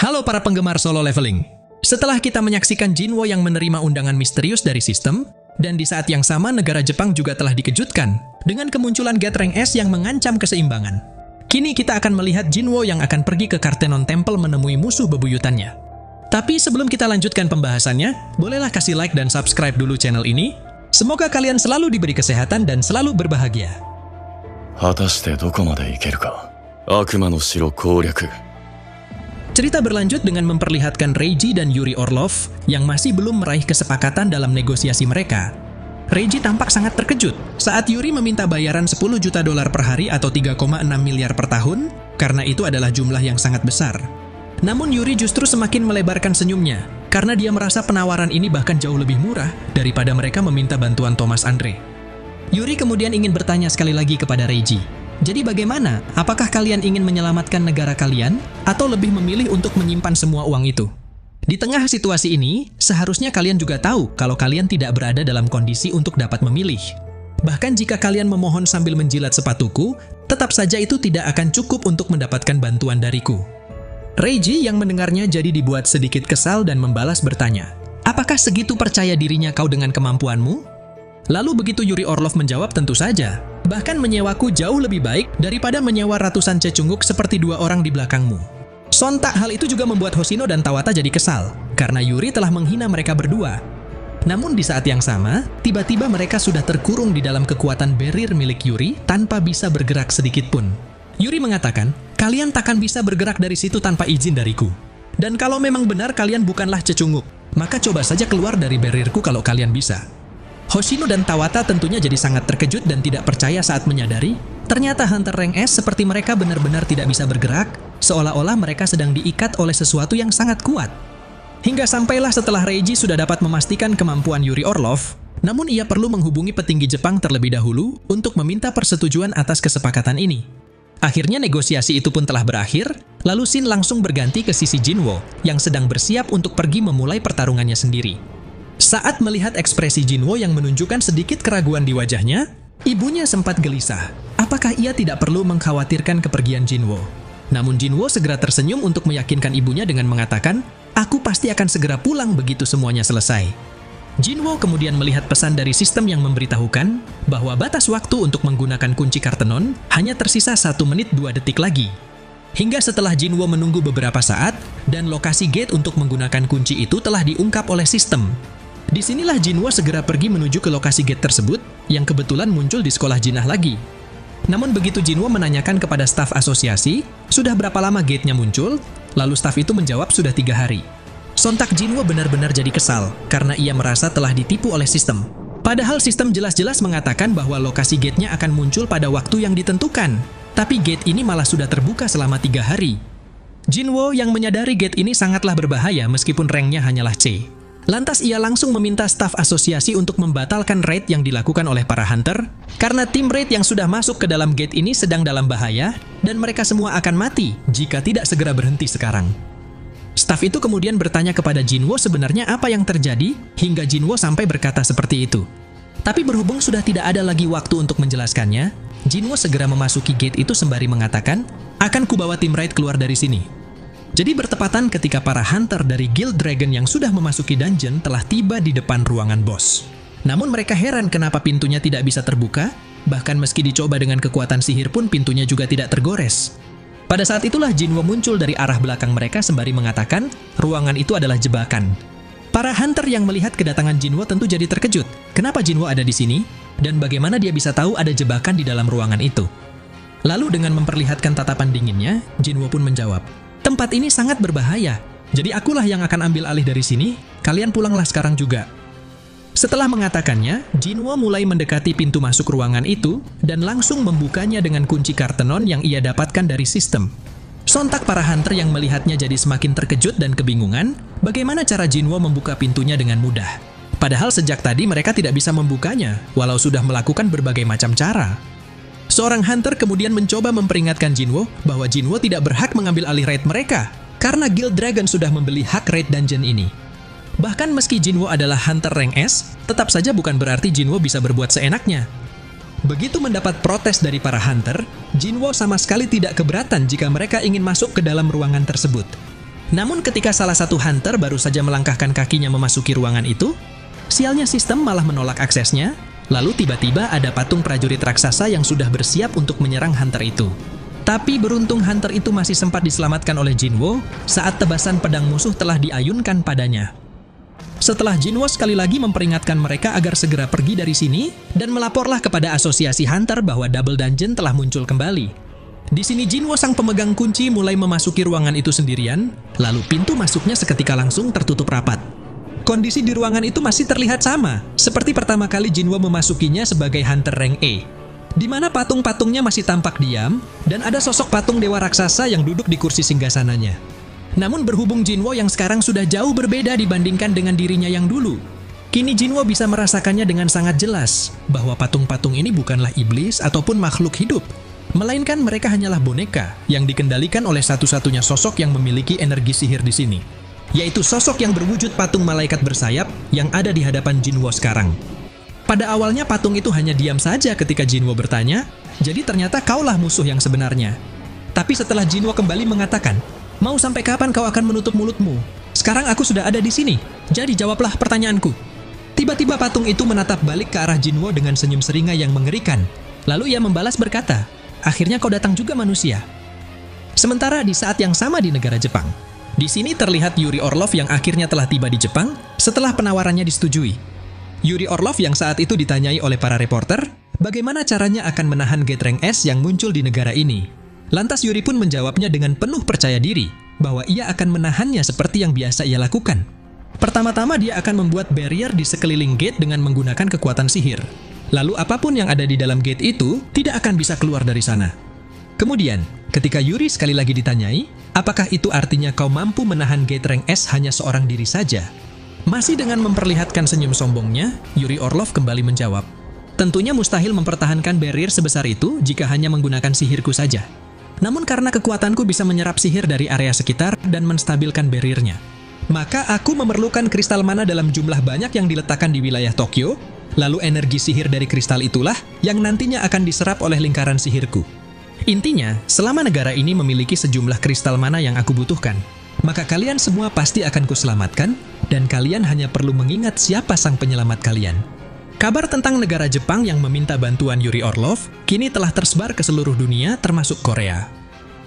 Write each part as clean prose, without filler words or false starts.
Halo para penggemar solo leveling. Setelah kita menyaksikan Jinwo yang menerima undangan misterius dari sistem, dan di saat yang sama negara Jepang juga telah dikejutkan dengan kemunculan Gate Rank S yang mengancam keseimbangan. Kini kita akan melihat Jinwo yang akan pergi ke Kartenon Temple menemui musuh bebuyutannya. Tapi sebelum kita lanjutkan pembahasannya, bolehlah kasih like dan subscribe dulu channel ini. Semoga kalian selalu diberi kesehatan dan selalu berbahagia. 果たしてどこまで行けるか。悪魔の城攻略。 Cerita berlanjut dengan memperlihatkan Reiji dan Yuri Orlov yang masih belum meraih kesepakatan dalam negosiasi mereka. Reiji tampak sangat terkejut saat Yuri meminta bayaran 10 juta dolar per hari atau 3,6 miliar per tahun, karena itu adalah jumlah yang sangat besar. Namun Yuri justru semakin melebarkan senyumnya, karena dia merasa penawaran ini bahkan jauh lebih murah daripada mereka meminta bantuan Thomas Andre. Yuri kemudian ingin bertanya sekali lagi kepada Reiji. Jadi bagaimana? Apakah kalian ingin menyelamatkan negara kalian? Atau lebih memilih untuk menyimpan semua uang itu? Di tengah situasi ini, seharusnya kalian juga tahu kalau kalian tidak berada dalam kondisi untuk dapat memilih. Bahkan jika kalian memohon sambil menjilat sepatuku, tetap saja itu tidak akan cukup untuk mendapatkan bantuan dariku. Reiji yang mendengarnya jadi dibuat sedikit kesal dan membalas bertanya, apakah segitu percaya dirinya kau dengan kemampuanmu? Lalu begitu Yuri Orlov menjawab, tentu saja. Bahkan menyewaku jauh lebih baik daripada menyewa ratusan cecunguk seperti dua orang di belakangmu. Sontak hal itu juga membuat Hoshino dan Tawata jadi kesal, karena Yuri telah menghina mereka berdua. Namun di saat yang sama, tiba-tiba mereka sudah terkurung di dalam kekuatan barrier milik Yuri tanpa bisa bergerak sedikit pun. Yuri mengatakan, kalian takkan bisa bergerak dari situ tanpa izin dariku. Dan kalau memang benar kalian bukanlah cecunguk, maka coba saja keluar dari barrierku kalau kalian bisa. Hoshino dan Tawata tentunya jadi sangat terkejut dan tidak percaya saat menyadari ternyata Hunter Rank S seperti mereka benar-benar tidak bisa bergerak, seolah-olah mereka sedang diikat oleh sesuatu yang sangat kuat. Hingga sampailah setelah Reiji sudah dapat memastikan kemampuan Yuri Orlov, namun ia perlu menghubungi petinggi Jepang terlebih dahulu untuk meminta persetujuan atas kesepakatan ini. Akhirnya negosiasi itu pun telah berakhir, lalu Shin langsung berganti ke sisi Jinwo yang sedang bersiap untuk pergi memulai pertarungannya sendiri. Saat melihat ekspresi Jinwo yang menunjukkan sedikit keraguan di wajahnya, ibunya sempat gelisah. Apakah ia tidak perlu mengkhawatirkan kepergian Jinwo? Namun Jinwo segera tersenyum untuk meyakinkan ibunya dengan mengatakan, aku pasti akan segera pulang begitu semuanya selesai. Jinwo kemudian melihat pesan dari sistem yang memberitahukan bahwa batas waktu untuk menggunakan kunci Kartenon hanya tersisa 1 menit 2 detik lagi. Hingga setelah Jinwo menunggu beberapa saat, dan lokasi gate untuk menggunakan kunci itu telah diungkap oleh sistem. Disinilah Jinwo segera pergi menuju ke lokasi gate tersebut, yang kebetulan muncul di sekolah jinah lagi. Namun begitu Jinwo menanyakan kepada staf asosiasi, sudah berapa lama gate-nya muncul, lalu staf itu menjawab sudah 3 hari. Sontak Jinwo benar-benar jadi kesal, karena ia merasa telah ditipu oleh sistem. Padahal sistem jelas-jelas mengatakan bahwa lokasi gate-nya akan muncul pada waktu yang ditentukan, tapi gate ini malah sudah terbuka selama 3 hari. Jinwo yang menyadari gate ini sangatlah berbahaya meskipun ranknya hanyalah C. Lantas ia langsung meminta staf asosiasi untuk membatalkan raid yang dilakukan oleh para hunter, karena tim raid yang sudah masuk ke dalam gate ini sedang dalam bahaya, dan mereka semua akan mati jika tidak segera berhenti sekarang. Staf itu kemudian bertanya kepada Jinwo sebenarnya apa yang terjadi, hingga Jinwo sampai berkata seperti itu. Tapi berhubung sudah tidak ada lagi waktu untuk menjelaskannya, Jinwo segera memasuki gate itu sembari mengatakan, akan kubawa tim raid keluar dari sini. Jadi bertepatan ketika para hunter dari Guild Dragon yang sudah memasuki dungeon telah tiba di depan ruangan bos. Namun mereka heran kenapa pintunya tidak bisa terbuka, bahkan meski dicoba dengan kekuatan sihir pun pintunya juga tidak tergores. Pada saat itulah Jinwo muncul dari arah belakang mereka sembari mengatakan, ruangan itu adalah jebakan. Para hunter yang melihat kedatangan Jinwo tentu jadi terkejut. Kenapa Jinwo ada di sini? Dan bagaimana dia bisa tahu ada jebakan di dalam ruangan itu? Lalu dengan memperlihatkan tatapan dinginnya, Jinwo pun menjawab, tempat ini sangat berbahaya, jadi akulah yang akan ambil alih dari sini, kalian pulanglah sekarang juga. Setelah mengatakannya, Jinwo mulai mendekati pintu masuk ruangan itu, dan langsung membukanya dengan kunci Kartenon yang ia dapatkan dari sistem. Sontak para hunter yang melihatnya jadi semakin terkejut dan kebingungan, bagaimana cara Jinwo membuka pintunya dengan mudah. Padahal sejak tadi mereka tidak bisa membukanya, walau sudah melakukan berbagai macam cara. Seorang hunter kemudian mencoba memperingatkan Jinwo bahwa Jinwo tidak berhak mengambil alih raid mereka, karena Guild Dragon sudah membeli hak raid dungeon ini. Bahkan meski Jinwo adalah hunter rank S, tetap saja bukan berarti Jinwo bisa berbuat seenaknya. Begitu mendapat protes dari para hunter, Jinwo sama sekali tidak keberatan jika mereka ingin masuk ke dalam ruangan tersebut. Namun ketika salah satu hunter baru saja melangkahkan kakinya memasuki ruangan itu, sialnya sistem malah menolak aksesnya, lalu tiba-tiba ada patung prajurit raksasa yang sudah bersiap untuk menyerang hunter itu. Tapi beruntung hunter itu masih sempat diselamatkan oleh Jinwo saat tebasan pedang musuh telah diayunkan padanya. Setelah Jinwo sekali lagi memperingatkan mereka agar segera pergi dari sini, dan melaporlah kepada asosiasi hunter bahwa Double Dungeon telah muncul kembali. Di sini Jinwo sang pemegang kunci mulai memasuki ruangan itu sendirian, lalu pintu masuknya seketika langsung tertutup rapat. Kondisi di ruangan itu masih terlihat sama, seperti pertama kali Jinwo memasukinya sebagai hunter rank A, di mana patung-patungnya masih tampak diam, dan ada sosok patung dewa raksasa yang duduk di kursi singgasananya. Namun berhubung Jinwo yang sekarang sudah jauh berbeda dibandingkan dengan dirinya yang dulu, kini Jinwo bisa merasakannya dengan sangat jelas bahwa patung-patung ini bukanlah iblis ataupun makhluk hidup, melainkan mereka hanyalah boneka yang dikendalikan oleh satu-satunya sosok yang memiliki energi sihir di sini, yaitu sosok yang berwujud patung malaikat bersayap yang ada di hadapan Jinwo sekarang. Pada awalnya patung itu hanya diam saja ketika Jinwo bertanya, jadi ternyata kaulah musuh yang sebenarnya. Tapi setelah Jinwo kembali mengatakan, mau sampai kapan kau akan menutup mulutmu? Sekarang aku sudah ada di sini, jadi jawablah pertanyaanku. Tiba-tiba patung itu menatap balik ke arah Jinwo dengan senyum seringai yang mengerikan. Lalu ia membalas berkata, akhirnya kau datang juga manusia. Sementara di saat yang sama di negara Jepang, di sini terlihat Yuri Orlov yang akhirnya telah tiba di Jepang setelah penawarannya disetujui. Yuri Orlov yang saat itu ditanyai oleh para reporter, bagaimana caranya akan menahan Gate Rank S yang muncul di negara ini. Lantas Yuri pun menjawabnya dengan penuh percaya diri, bahwa ia akan menahannya seperti yang biasa ia lakukan. Pertama-tama dia akan membuat barrier di sekeliling gate dengan menggunakan kekuatan sihir. Lalu apapun yang ada di dalam gate itu, tidak akan bisa keluar dari sana. Kemudian, ketika Yuri sekali lagi ditanyai, apakah itu artinya kau mampu menahan Gate Rank S hanya seorang diri saja? Masih dengan memperlihatkan senyum sombongnya, Yuri Orlov kembali menjawab, tentunya mustahil mempertahankan barrier sebesar itu jika hanya menggunakan sihirku saja. Namun karena kekuatanku bisa menyerap sihir dari area sekitar dan menstabilkan barriernya, maka aku memerlukan kristal mana dalam jumlah banyak yang diletakkan di wilayah Tokyo, lalu energi sihir dari kristal itulah yang nantinya akan diserap oleh lingkaran sihirku. Intinya, selama negara ini memiliki sejumlah kristal mana yang aku butuhkan, maka kalian semua pasti akan kuselamatkan, dan kalian hanya perlu mengingat siapa sang penyelamat kalian. Kabar tentang negara Jepang yang meminta bantuan Yuri Orlov kini telah tersebar ke seluruh dunia termasuk Korea.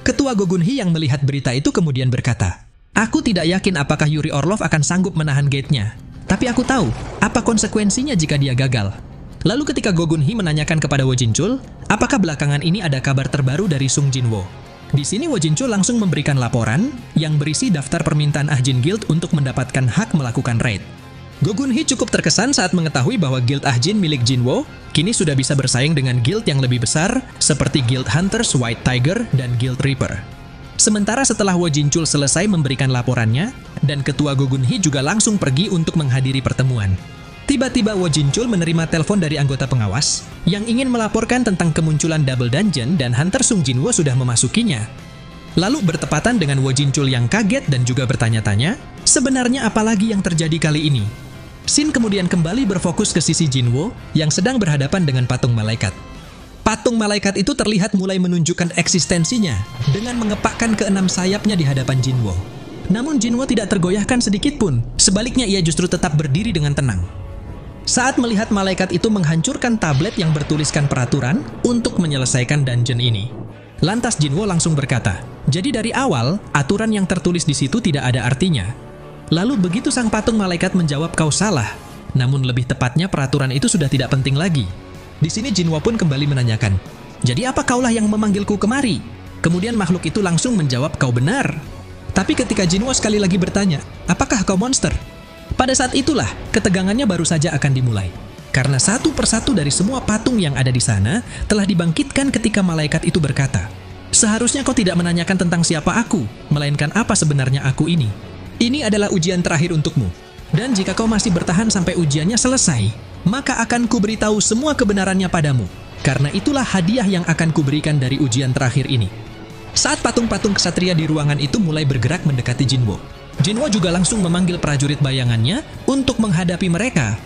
Ketua Gogunhi yang melihat berita itu kemudian berkata, aku tidak yakin apakah Yuri Orlov akan sanggup menahan gate-nya, tapi aku tahu apa konsekuensinya jika dia gagal. Lalu ketika Gogunhi menanyakan kepada Wo Jinchul, apakah belakangan ini ada kabar terbaru dari Sung Jinwo? Di sini Wo Jinchul langsung memberikan laporan yang berisi daftar permintaan Ahjin Guild untuk mendapatkan hak melakukan raid. Gogunhi cukup terkesan saat mengetahui bahwa Guild Ahjin milik Jinwo kini sudah bisa bersaing dengan guild yang lebih besar seperti Guild Hunters White Tiger dan Guild Reaper. Sementara setelah Wo Jinchul selesai memberikan laporannya, dan Ketua Gogunhi juga langsung pergi untuk menghadiri pertemuan, tiba-tiba Wo Jinchul menerima telepon dari anggota pengawas yang ingin melaporkan tentang kemunculan Double Dungeon dan Hunter Sung Jinwo sudah memasukinya. Lalu bertepatan dengan Wo Jinchul yang kaget dan juga bertanya-tanya, sebenarnya apa lagi yang terjadi kali ini? Shin kemudian kembali berfokus ke sisi Jinwo yang sedang berhadapan dengan patung malaikat. Patung malaikat itu terlihat mulai menunjukkan eksistensinya dengan mengepakkan keenam sayapnya di hadapan Jinwo. Namun Jinwo tidak tergoyahkan sedikit pun, sebaliknya ia justru tetap berdiri dengan tenang. Saat melihat malaikat itu menghancurkan tablet yang bertuliskan peraturan untuk menyelesaikan dungeon ini, lantas Jinwo langsung berkata, jadi dari awal, aturan yang tertulis di situ tidak ada artinya. Lalu begitu sang patung malaikat menjawab kau salah, namun lebih tepatnya peraturan itu sudah tidak penting lagi. Di sini Jinwo pun kembali menanyakan, jadi apa kaulah yang memanggilku kemari? Kemudian makhluk itu langsung menjawab kau benar. Tapi ketika Jinwo sekali lagi bertanya, apakah kau monster? Pada saat itulah, ketegangannya baru saja akan dimulai. Karena satu persatu dari semua patung yang ada di sana telah dibangkitkan ketika malaikat itu berkata, seharusnya kau tidak menanyakan tentang siapa aku, melainkan apa sebenarnya aku ini. Ini adalah ujian terakhir untukmu. Dan jika kau masih bertahan sampai ujiannya selesai, maka akan kuberitahu semua kebenarannya padamu. Karena itulah hadiah yang akan kuberikan dari ujian terakhir ini. Saat patung-patung kesatria di ruangan itu mulai bergerak mendekati Jinwo, Jinwo juga langsung memanggil prajurit bayangannya untuk menghadapi mereka.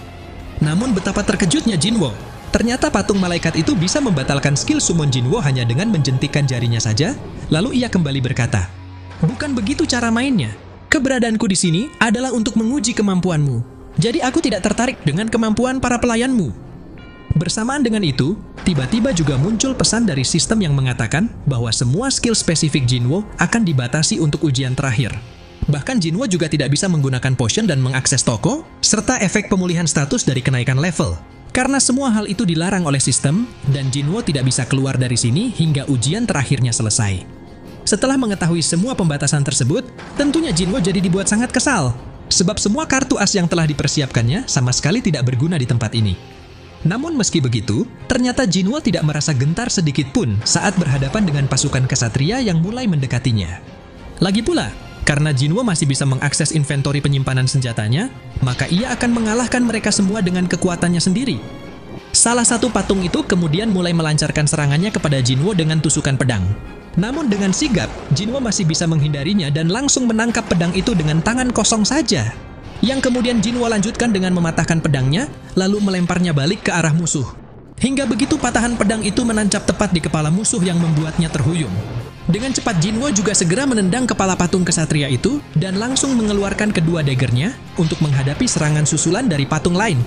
Namun betapa terkejutnya Jinwo. Ternyata patung malaikat itu bisa membatalkan skill summon Jinwo hanya dengan menjentikkan jarinya saja. Lalu ia kembali berkata, bukan begitu cara mainnya. Keberadaanku di sini adalah untuk menguji kemampuanmu. Jadi aku tidak tertarik dengan kemampuan para pelayanmu. Bersamaan dengan itu, tiba-tiba juga muncul pesan dari sistem yang mengatakan bahwa semua skill spesifik Jinwo akan dibatasi untuk ujian terakhir. Bahkan Jinwo juga tidak bisa menggunakan potion dan mengakses toko, serta efek pemulihan status dari kenaikan level. Karena semua hal itu dilarang oleh sistem, dan Jinwo tidak bisa keluar dari sini hingga ujian terakhirnya selesai. Setelah mengetahui semua pembatasan tersebut, tentunya Jinwo jadi dibuat sangat kesal. Sebab semua kartu as yang telah dipersiapkannya sama sekali tidak berguna di tempat ini. Namun meski begitu, ternyata Jinwo tidak merasa gentar sedikit pun saat berhadapan dengan pasukan kesatria yang mulai mendekatinya. Lagi pula, karena Jinwo masih bisa mengakses inventori penyimpanan senjatanya, maka ia akan mengalahkan mereka semua dengan kekuatannya sendiri. Salah satu patung itu kemudian mulai melancarkan serangannya kepada Jinwo dengan tusukan pedang. Namun dengan sigap, Jinwo masih bisa menghindarinya dan langsung menangkap pedang itu dengan tangan kosong saja. Yang kemudian Jinwo lanjutkan dengan mematahkan pedangnya, lalu melemparnya balik ke arah musuh. Hingga begitu patahan pedang itu menancap tepat di kepala musuh yang membuatnya terhuyung. Dengan cepat Jinwo juga segera menendang kepala patung kesatria itu dan langsung mengeluarkan kedua daggernya untuk menghadapi serangan susulan dari patung lain.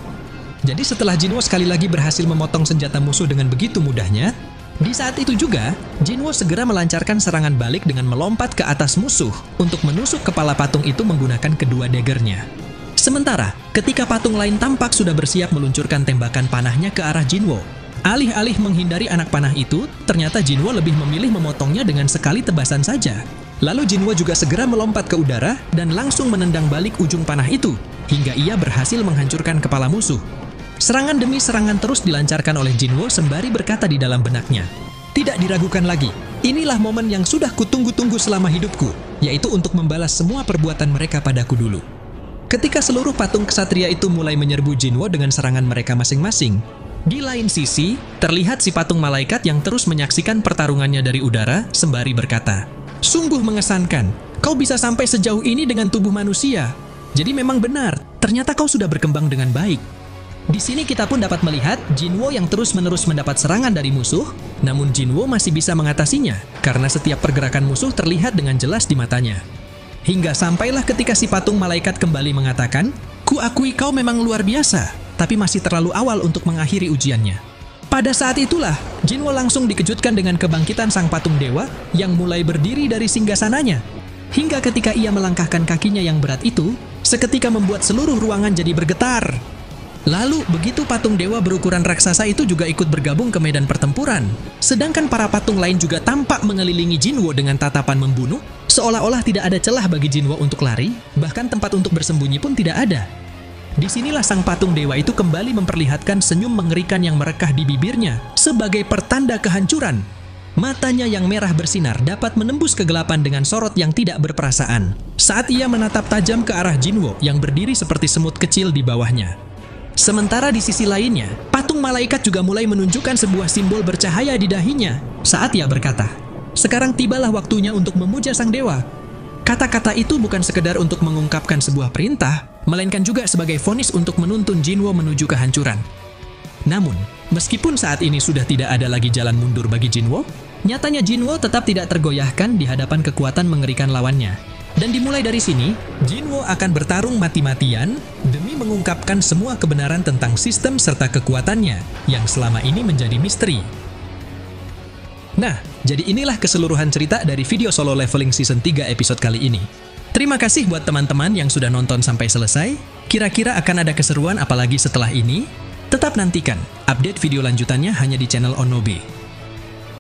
Jadi setelah Jinwo sekali lagi berhasil memotong senjata musuh dengan begitu mudahnya, di saat itu juga, Jinwo segera melancarkan serangan balik dengan melompat ke atas musuh untuk menusuk kepala patung itu menggunakan kedua daggernya. Sementara, ketika patung lain tampak sudah bersiap meluncurkan tembakan panahnya ke arah Jinwo, alih-alih menghindari anak panah itu, ternyata Jinwo lebih memilih memotongnya dengan sekali tebasan saja. Lalu Jinwo juga segera melompat ke udara dan langsung menendang balik ujung panah itu, hingga ia berhasil menghancurkan kepala musuh. Serangan demi serangan terus dilancarkan oleh Jinwo sembari berkata di dalam benaknya, "Tidak diragukan lagi, inilah momen yang sudah kutunggu-tunggu selama hidupku, yaitu untuk membalas semua perbuatan mereka padaku dulu." Ketika seluruh patung kesatria itu mulai menyerbu Jinwo dengan serangan mereka masing-masing, di lain sisi, terlihat si patung malaikat yang terus menyaksikan pertarungannya dari udara sembari berkata, "Sungguh mengesankan, kau bisa sampai sejauh ini dengan tubuh manusia. Jadi memang benar, ternyata kau sudah berkembang dengan baik." Di sini kita pun dapat melihat Jinwo yang terus-menerus mendapat serangan dari musuh, namun Jinwo masih bisa mengatasinya karena setiap pergerakan musuh terlihat dengan jelas di matanya. Hingga sampailah ketika si patung malaikat kembali mengatakan, "Kuakui kau memang luar biasa, tapi masih terlalu awal untuk mengakhiri ujiannya." Pada saat itulah, Jinwo langsung dikejutkan dengan kebangkitan sang patung dewa yang mulai berdiri dari singgasananya. Hingga ketika ia melangkahkan kakinya yang berat itu, seketika membuat seluruh ruangan jadi bergetar. Lalu, begitu patung dewa berukuran raksasa itu juga ikut bergabung ke medan pertempuran. Sedangkan para patung lain juga tampak mengelilingi Jinwo dengan tatapan membunuh, seolah-olah tidak ada celah bagi Jinwo untuk lari, bahkan tempat untuk bersembunyi pun tidak ada. Disinilah sang patung dewa itu kembali memperlihatkan senyum mengerikan yang merekah di bibirnya, sebagai pertanda kehancuran. Matanya yang merah bersinar dapat menembus kegelapan dengan sorot yang tidak berperasaan, saat ia menatap tajam ke arah Jinwo yang berdiri seperti semut kecil di bawahnya. Sementara di sisi lainnya, patung malaikat juga mulai menunjukkan sebuah simbol bercahaya di dahinya saat ia berkata, "Sekarang tibalah waktunya untuk memuja sang dewa." Kata-kata itu bukan sekedar untuk mengungkapkan sebuah perintah, melainkan juga sebagai vonis untuk menuntun Jinwo menuju kehancuran. Namun, meskipun saat ini sudah tidak ada lagi jalan mundur bagi Jinwo, nyatanya Jinwo tetap tidak tergoyahkan di hadapan kekuatan mengerikan lawannya. Dan dimulai dari sini, Jinwo akan bertarung mati-matian demi mengungkapkan semua kebenaran tentang sistem serta kekuatannya yang selama ini menjadi misteri. Nah, jadi inilah keseluruhan cerita dari video solo leveling season 3 episode kali ini. Terima kasih buat teman-teman yang sudah nonton sampai selesai. Kira-kira akan ada keseruan apalagi setelah ini? Tetap nantikan update video lanjutannya hanya di channel Onobe.